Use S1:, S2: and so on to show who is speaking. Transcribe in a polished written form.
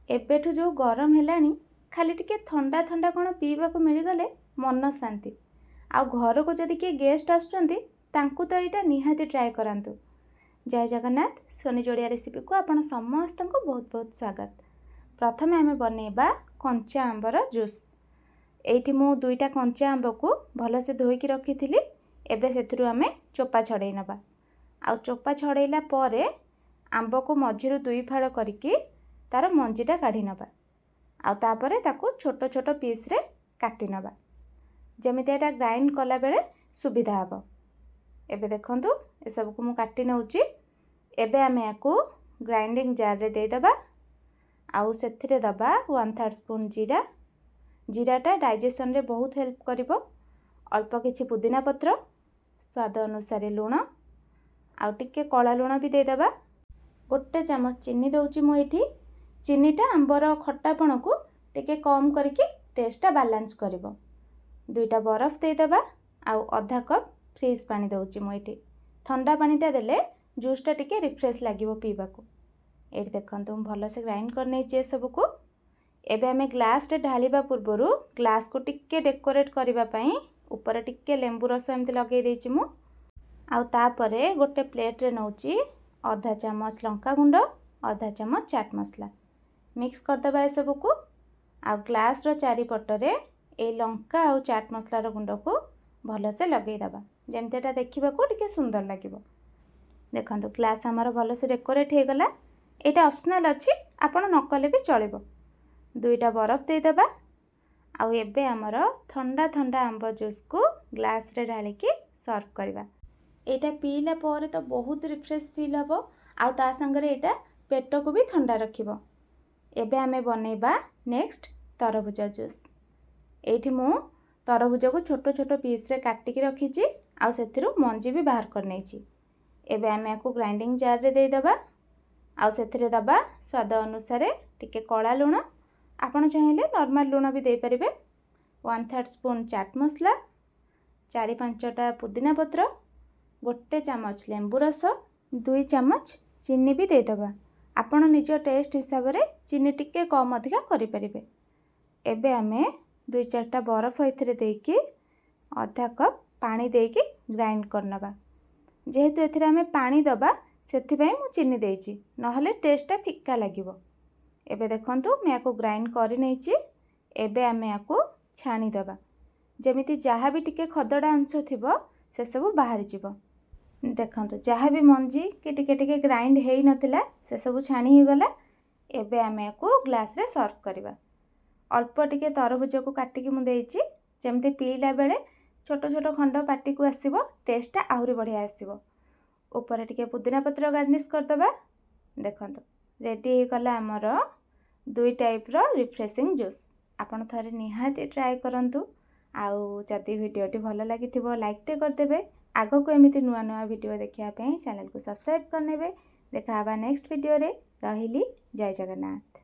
S1: एबेठु जो गरम हेलानी खाली टिके ठंडा ठंडा कौन पीवाक मिलगले मन शांति। आ घर को जदि किए गेस्ट आसुचंती तांकु तो यहाँ निहाती ट्राए करांतु। जय जगन्नाथ। सोनी जोड़िया रेसिपी को आपण समस्त को बहुत बहुत स्वागत। प्रथम आम बनैबा कंचा आंबर जूस। एठी मु दुईटा कंचा आंब को भलसे धोईकी रखी। एबे सेथुरु आमे चोपा छड़े नबा। आ चोपा छड़ेला परे आंब को मझिरु दुई फाड़ करिकी तार मंजीटा काढ़ी नबा। आ तापरे ताकू छोट छोट पीस रे काटी नबा जेमिति एटा ग्राइंड कला बेले सुविधा हबो। एबे देखंतु ए सब को मु काटी नउची। एबे आमे याकू ग्राइंडिंग जार रे दे दबा। आउ सेथिरे दबा 1/3 स्पून जीरा। जीराटा डाइजेशन रे बहुत हेल्प करिवो। अल्प किछि पुदीना पत्र, स्वाद अनुसार लूण, आउ टिके कला लूण भी दे दबा। गोटे चमच चीनी दउची मु एठी। चीनीटा आंबर खट्टापण को टिके कम करके टेस्टा बालांस करिवो। दुईटा बरफ दे दबा। आउ आधा कप फ्रीज पानी दउची मु एठी। ठंडा पानीटा देले जूसटा टिके रिफ्रेश लागिवो पीबाकू। एठी देखंतु भलो से ग्राइंड कर नै जे सब को। एबे हमें ग्लास रे ढालिबा पूर्वरु ग्लास को टिके डेकोरेट करिबा पई ऊपर टिके लेंबू रस एमति लगे देछि मु। आउ तापरे गोटे प्लेट रे नउची आधा चमच लंका गुंड, आधा चमच चाट मसला मिक्स कर दबा ए सब को। आ ग्लास रो चारि पटरे ए लंका आउ चाट मसला रो गुंड को भलो से लगे दबा जेमते एटा देखिबा को टिके सुंदर लागिवो। देखंतु ग्लास हमर भलो से डेकोरेट हे गला। एटा ऑप्शनल अछि, आपण न कले भी चलिबो। दुईटा बरफ दे दबा। आउ एबे हमर ठंडा ठंडा आंब जूस को ग्लास रे ढाली के सर्व करबा। एटा पीला पर तो बहुत रिफ्रेश फील हबो। आउ ता संगरे एटा पेट को भी ठंडा रखिबो। एबे हमें बनैबा नेक्स्ट तरबुज जूस। एठी मु तरबुज को छोट छोट पीस रे काटी के रखी। आउ सेथिरु मंजी भी बाहर कर नैछि। एबे हमें याकू ग्राइंडिंग जार रे दे दबा। आउ सेथिरे दबा स्वाद अनुसार टिके कला लूण, आपण चाहिले नॉर्मल लूण भी दे परिबे। 1/3 स्पून चाट मसला, 4-5टा पुदीना पत्र, गोटे चमच लेंबू रस, 2 चमच चीनी भी दे दबा। आपण निज टेस्ट हिसाब रे चीनी टिके कम अधिका करि परिबे। एबे हमें 2-4टा बरफ एथिरे देकी आधा कप पानी देकी ग्राइंड करनबा। जेहेतु एथिरे हमें पानी दबा सेथि पई मु चीनी देछि, नहले टेस्टटा फिक्का लागिवो। एबे देखंतु मैं याको ग्राइंड करि नैछि। एबे हमें याको छाणी दबा जेमिति जहाँ भी टिके खदड़ा अंश थिबो से सब बाहर जिवो। देखंतु जहाँ भी मंजी कि टिके टिके ग्राइंड हेई नथिला से सब छाणी ही गला। एबे हमें याको ग्लास रे सर्व करबा। अल्प टिके तरबुज को काटिकी मु देछि जेमति पीला बेले छोट छोट खंड पाटी को आसीबो, टेस्टटा आहुरी बढ़िया आसीबो। ऊपर टिके पुदीना पत्र गार्निश कर दबा। देखंतु रेडी हे गला हमर दुई टाइप रो रिफ्रेशिंग जूस। आपण थरे निहाती ट्राए करंतु। आउ जदि वीडियोटी भलो लागिथिबो लाइक टे कर देबे। आगो को एमिति नुआ नुआ वीडियो देखिया पे चैनल को सब्सक्राइब कर नेबे। देखा हबा नेक्स्ट वीडियो रे। रहिली। जय जगन्नाथ।